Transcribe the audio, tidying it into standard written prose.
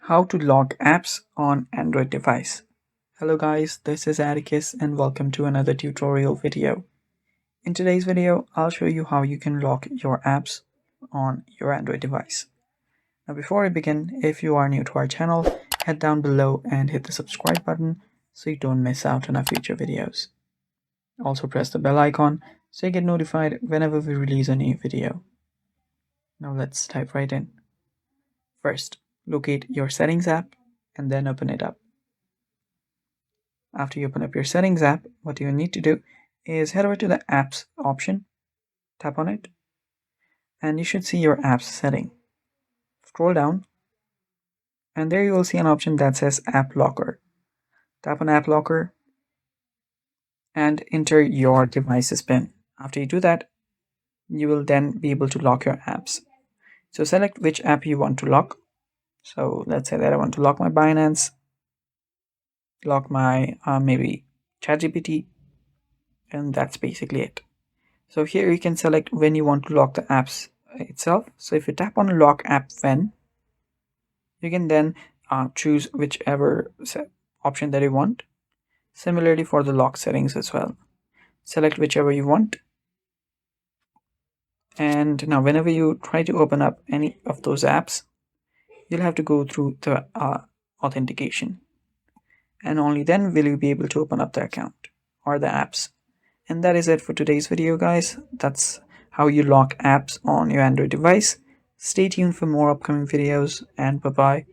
How to lock apps on Android device. Hello guys, this is Atticus and welcome to another tutorial video. In today's video, I'll show you how you can lock your apps on your Android device. Now before I begin, if you are new to our channel, head down below and hit the subscribe button so you don't miss out on our future videos. Also press the bell icon so you get notified whenever we release a new video. Now let's dive right in. First, locate your settings app and then open it up. After you open up your settings app, what you need to do is head over to the apps option, tap on it, and you should see your apps setting. Scroll down, and there you will see an option that says App Locker. Tap on App Locker and enter your device's PIN. After you do that, you will then be able to lock your apps. So select which app you want to lock. So let's say that I want to lock my Binance, lock my maybe ChatGPT, and that's basically it. So here you can select when you want to lock the apps itself. So if you tap on lock app when, you can then choose whichever option that you want. Similarly for the lock settings as well. Select whichever you want. And now whenever you try to open up any of those apps, you'll have to go through the authentication. And only then will you be able to open up the account or the apps. And that is it for today's video, guys. That's how you lock apps on your Android device. Stay tuned for more upcoming videos, and bye-bye.